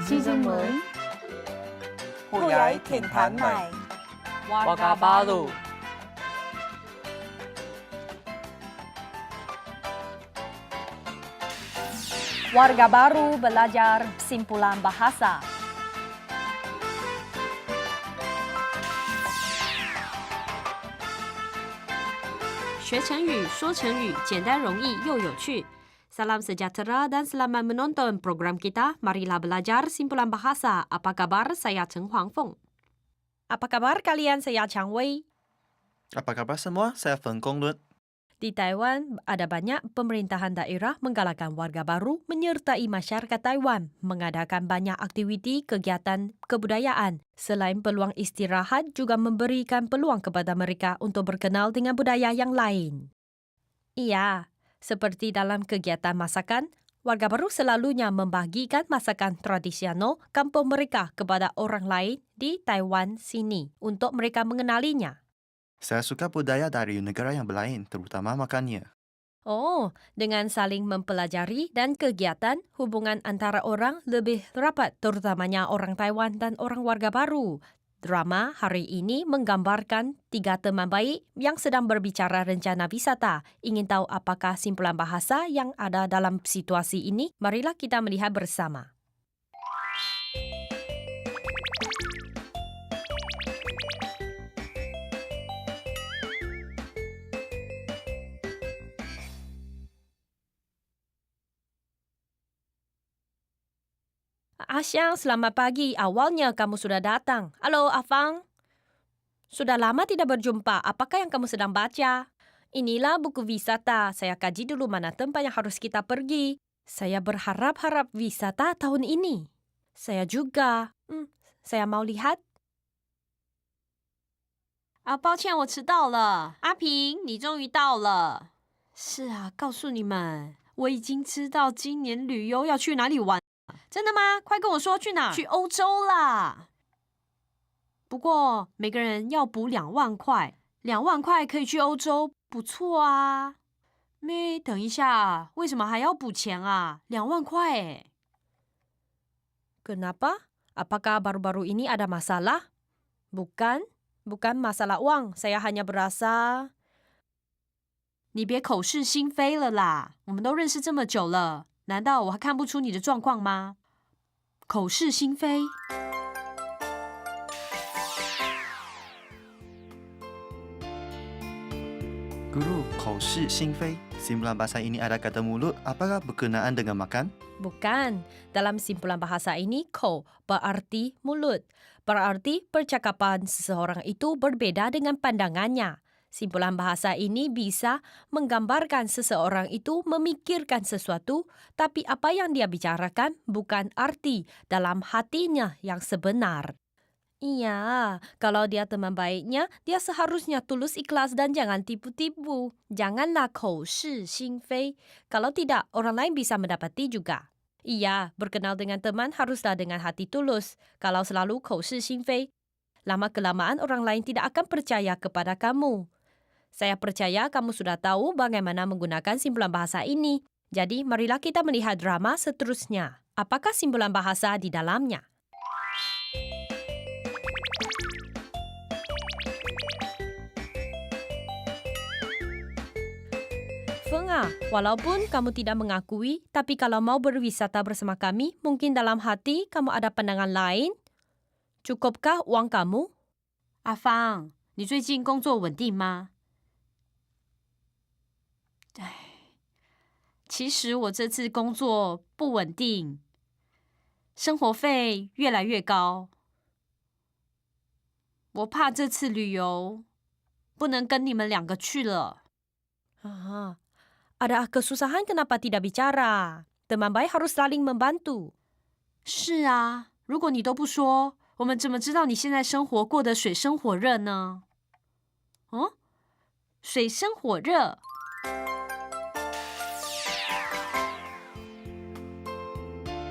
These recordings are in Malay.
Season mới.ผู้ย้ายถิ่นฐานใหม่ Warga Baru. Warga baru belajar simpulan bahasa. Salam sejahtera dan selamat menonton program kita. Marilah belajar simpulan bahasa. Apa kabar? Saya Chen Huangfeng. Apa kabar kalian? Saya Chang Wei. Apa kabar semua? Saya Feng Gonglut. Di Taiwan, ada banyak pemerintahan daerah menggalakkan warga baru menyertai masyarakat Taiwan mengadakan banyak aktiviti kegiatan kebudayaan. Selain peluang istirahat, juga memberikan peluang kepada mereka untuk berkenal dengan budaya yang lain. Iya, seperti dalam kegiatan masakan, warga baru selalunya membagikan masakan tradisional kampung mereka kepada orang lain di Taiwan sini untuk mereka mengenalinya. Saya suka budaya dari negara yang lain, terutama makannya. Oh, dengan saling mempelajari dan kegiatan, hubungan antara orang lebih rapat, terutamanya orang Taiwan dan orang warga baru. Drama hari ini menggambarkan 3 teman baik yang sedang berbicara rencana wisata. Ingin tahu apakah simpulan bahasa yang ada dalam situasi ini? Marilah kita melihat bersama. Asyang, selamat pagi. Awalnya kamu sudah datang. Halo, Afang. Sudah lama tidak berjumpa. Apakah yang kamu sedang baca? Inilah buku wisata. Saya kaji dulu mana tempat yang harus kita pergi. Saya berharap-harap wisata tahun ini. Saya juga. Saya mau lihat. 抱歉，我迟到了。阿平，你终于到了。是啊，告诉你们，我已经知道今年旅游要去哪里玩。真的吗？快跟我说去哪？去欧洲啦！不过每个人要补2万块，2万块可以去欧洲，不错啊。等一下，为什么还要补钱啊？2万块诶。Kenapa? Apakah baru-baru ini ada masalah? Bukan masalah uang. Saya hanya berasa... 你别口是心非了啦！我们都认识这么久了，难道我还看不出你的状况吗？口是心非。Guru, 口是心非. Simpulan bahasa ini ada kata mulut. Apakah berkenaan dengan makan? Bukan. Dalam simpulan bahasa ini, kou berarti mulut. Berarti percakapan seseorang itu berbeda dengan pandangannya. Simpulan bahasa ini bisa menggambarkan seseorang itu memikirkan sesuatu, tapi apa yang dia bicarakan bukan arti dalam hatinya yang sebenar. Iya, kalau dia teman baiknya, dia seharusnya tulus ikhlas dan jangan tipu-tipu. Janganlah kou shi xin fei. Kalau tidak, orang lain bisa mendapati juga. Iya, berkenal dengan teman haruslah dengan hati tulus. Kalau selalu kou shi xin fei, lama-kelamaan orang lain tidak akan percaya kepada kamu. Saya percaya kamu sudah tahu bagaimana menggunakan simpulan bahasa ini. Jadi, marilah kita melihat drama seterusnya. Apakah simpulan bahasa di dalamnya? Feng, walaupun kamu tidak mengakui, tapi kalau mau berwisata bersama kami, mungkin dalam hati kamu ada pandangan lain. Cukupkah uang kamu? Fang, 你最近工作稳定吗？其实我这次工作不稳定，生活费越来越高。我怕这次旅游不能跟你们2个去了。Ada kesusahan kenapa tidak bicara? Teman baik harus saling membantu. 是啊，如果你都不说，我们怎么知道你现在生活过得水深火热呢？水深火热。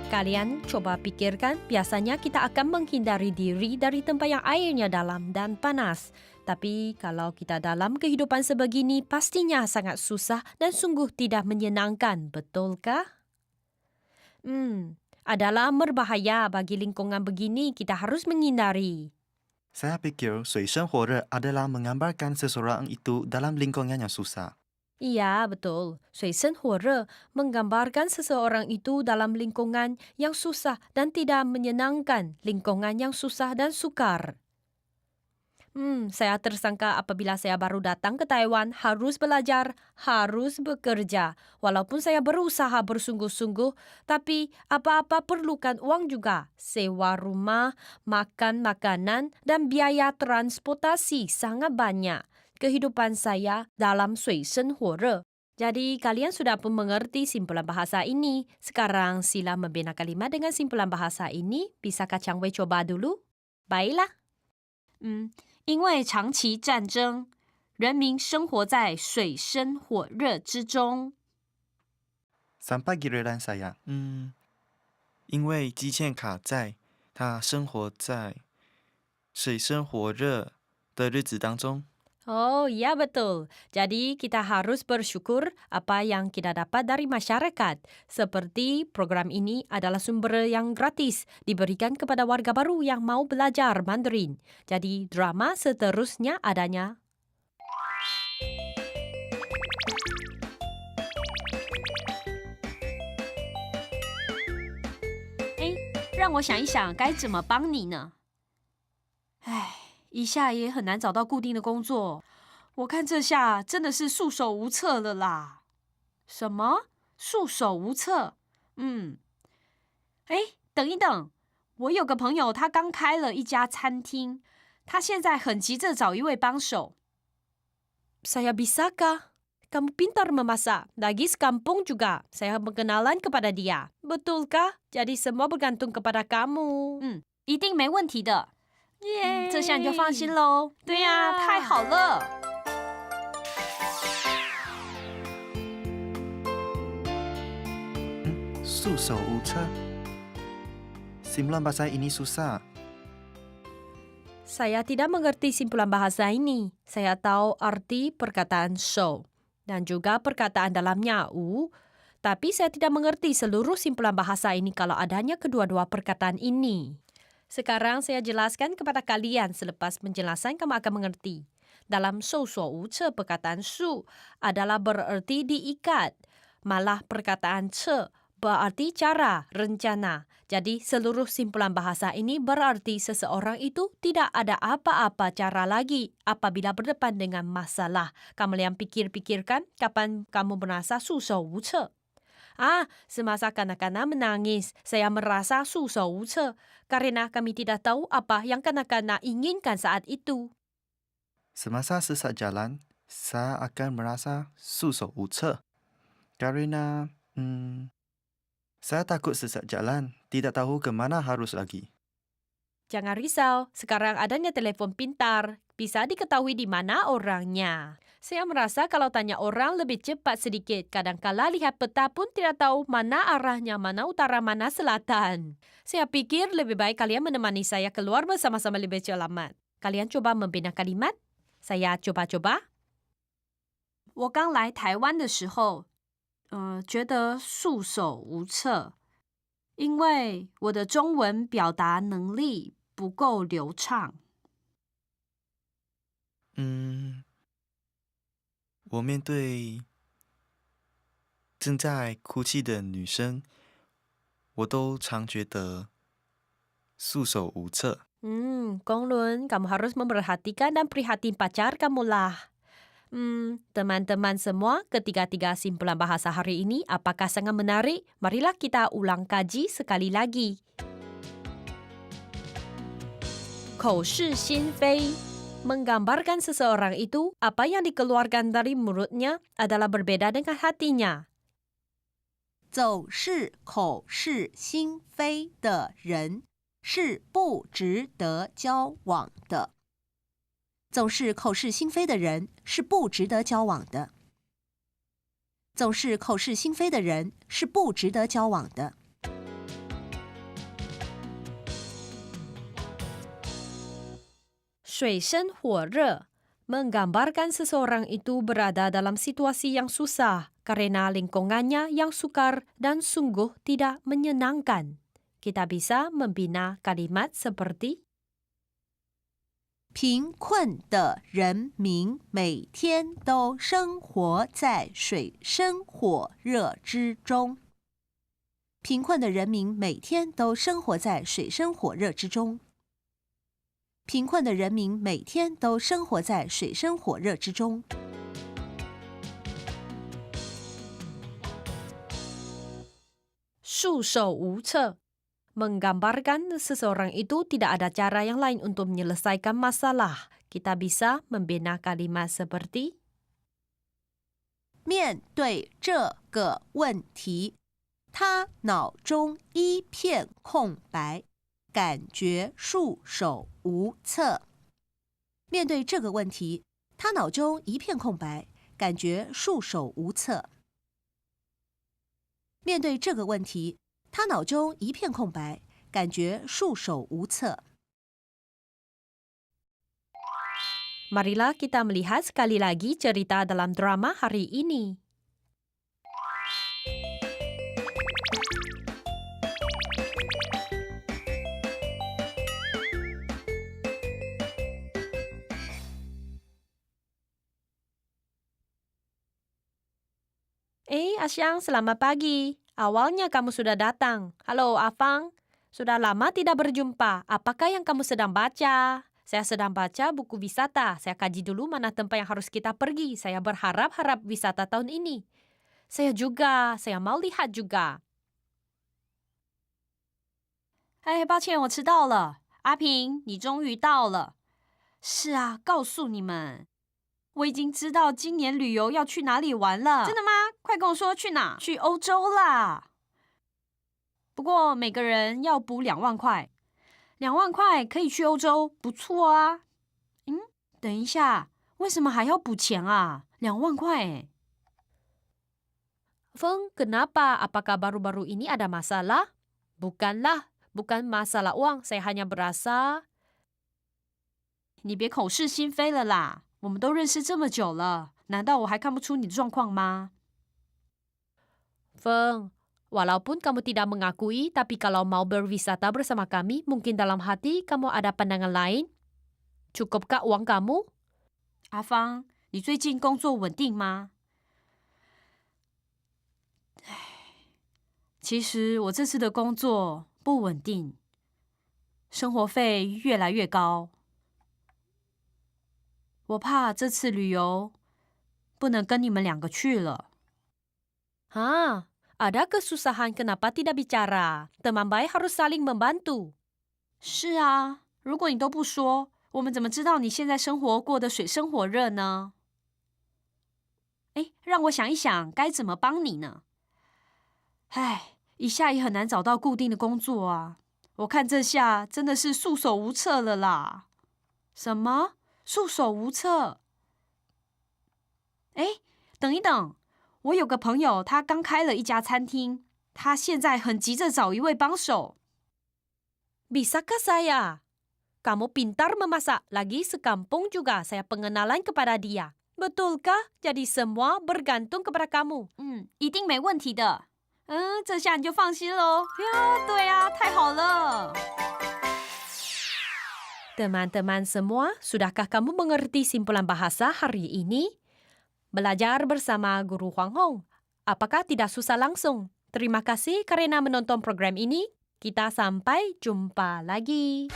Kalian coba pikirkan, biasanya kita akan menghindari diri dari tempat yang airnya dalam dan panas. Tapi kalau kita dalam kehidupan sebegini, pastinya sangat susah dan sungguh tidak menyenangkan, betulkah? adalah berbahaya bagi lingkungan begini, kita harus menghindari. Saya pikir 水深火热 adalah menggambarkan seseorang itu dalam lingkungan yang susah. Iya, betul. 水深火热 menggambarkan seseorang itu dalam lingkungan yang susah dan tidak menyenangkan, lingkungan yang susah dan sukar. Saya tersangka apabila saya baru datang ke Taiwan, harus belajar, harus bekerja. Walaupun saya berusaha bersungguh-sungguh, tapi apa-apa perlukan uang juga. Sewa rumah, makan makanan, dan biaya transportasi sangat banyak. Kehidupan saya dalam 水深火热. Jadi kalian sudah pun mengerti simpulan bahasa ini. Sekarang sila membina kalimat dengan simpulan bahasa ini. Bisakah Chang Wei coba dulu? Baiklah. 因为长期战争，人民生活在水深火热之中。 Sampai giliran saya. 因为积欠卡债，他生活在水深火热的日子当中。 Oh, iya betul. Jadi kita harus bersyukur apa yang kita dapat dari masyarakat. Seperti program ini adalah sumber yang gratis diberikan kepada warga baru yang mau belajar Mandarin. Jadi drama seterusnya adanya. 让我想一想该怎么帮你呢？一下也很难找到固定的工作，我看这下真的是束手无策了啦。什么？束手无策？等一等，我有个朋友，他刚开了一家餐厅，他现在很急着找一位帮手。Saya bisakah? Kamu pintar memasak, lagi sekampung juga. Saya berkenalan kepada dia. Betulkah? Jadi semua bergantung kepada kamu. 一定没问题的。耶，这下你就放心喽。对呀，太好了。束手无策. Simpulan bahasa ini susah. Saya tidak mengerti simpulan bahasa ini. Saya tahu arti perkataan so dan juga perkataan dalamnya u, tapi saya tidak mengerti seluruh simpulan bahasa ini kalau adanya kedua-dua perkataan ini. Sekarang saya jelaskan kepada kalian, selepas penjelasan kamu akan mengerti. Dalam 受所无策 perkataan su adalah bererti diikat. Malah perkataan ce berarti cara, rencana. Jadi seluruh simpulan bahasa ini berarti seseorang itu tidak ada apa-apa cara lagi apabila berdepan dengan masalah. Kamu yang pikir-pikirkan kapan kamu merasa 束手无策. Semasa kanak-kanak menangis, saya merasa 束手无策 karena kami tidak tahu apa yang kanak-kanak inginkan saat itu. Semasa sesat jalan, saya akan merasa 束手无策 karena saya takut sesat jalan, tidak tahu ke mana harus lagi. Jangan risau, sekarang adanya telepon pintar. Bisa diketahui di mana orangnya. Saya merasa kalau tanya orang lebih cepat sedikit. Kadangkala lihat peta pun tidak tahu mana arahnya, mana utara, mana selatan. Saya pikir lebih baik kalian menemani saya keluar bersama-sama lebih selamat. Kalian coba membina kalimat. Saya coba-coba. 我刚来台湾的时候觉得束手无策，因为我的中文表达能力不够流畅。我面对正在哭泣的女生，我都常觉得束手无策。Kong Lun, kamu harus memperhatikan dan prihatin pacar kamu lah. Teman-teman semua, ketiga-tiga simpulan bahasa hari ini apakah sangat menarik? Marilah kita ulang kaji sekali lagi. 口是心非 menggambarkan seseorang itu apa yang dikeluarkan dari mulutnya adalah berbeda dengan hatinya. 走是口是心非的人是不值得交往的。总是口是心非的人是不值得交往的。总是口是心非的人是不值得交往的。水深火热 menggambarkan seseorang itu berada dalam situasi yang susah karena lingkungannya yang sukar dan sungguh tidak menyenangkan. kita bisa membina kalimat seperti 贫困的人民每天都生活在水深火热之中。贫困的人民每天都生活在水深火热之中。贫困的人民每天都生活在水深火热之中。束手无策，menggambarkan seseorang itu tidak ada cara yang lain untuk menyelesaikan masalah. Kita bisa membina kalimat seperti 面对这个问题，他脑中一片空白，感觉束手无策。面对这个问题，他脑中一片空白，感觉束手无策。面对这个问题，他脑中一片空白，感觉束手无策。Marilah kita melihat sekali lagi cerita dalam drama hari ini. Asyang, selamat pagi. Awalnya kamu sudah datang. Halo, Afang. Sudah lama tidak berjumpa. Apakah yang kamu sedang baca? Saya sedang baca buku wisata. Saya kaji dulu mana tempat yang harus kita pergi. Saya berharap wisata tahun ini. Saya juga. Saya mau lihat juga. 抱歉，我迟到了。阿平，你终于到了。是啊，告诉你们，我已经知道今年旅游要去哪里玩了。真的吗？快跟我说去哪？去欧洲啦！不过每个人要补2万块，2万块可以去欧洲，不错啊。等一下，为什么还要补钱啊？2万块Feng, kenapa? Apakah baru-baru ini ada masalah? Bukanlah, bukan masalah uang. Saya hanya berasa 你别口是心非了啦！我们都认识这么久了，难道我还看不出你的状况吗？ Feng, walaupun kamu tidak mengakui, tapi kalau mau berwisata bersama kami, mungkin dalam hati kamu ada pandangan lain. Cukupkah uang kamu? 阿芳，你最近工作稳定吗？其实我这次的工作不稳定，生活费越来越高。我怕这次旅游不能跟你们2个去了。Ada kesusahan kenapa tidak bicara? Teman baik harus saling membantu. 是啊，如果你都不说，我们怎么知道你现在生活过得水深火热呢？让我想一想该怎么帮你呢？一下也很难找到固定的工作啊！我看这下真的是束手无策了啦。什么？束手无策？等一等，我有个朋友，他刚开了一家餐厅，他现在很急着找一位帮手。Bisakah saya? Kamu pintar memasak, lagi sekampung juga. Saya pengenalan kepada dia. Betulkah? Jadi semua bergantung kepada kamu. 一定没问题的。这下你就放心喽。对啊，太好了。Teman-teman semua, sudahkah kamu mengerti simpulan bahasa hari ini? Belajar bersama Guru Huang Hong. Apakah tidak susah langsung? Terima kasih karena menonton program ini. Kita sampai jumpa lagi.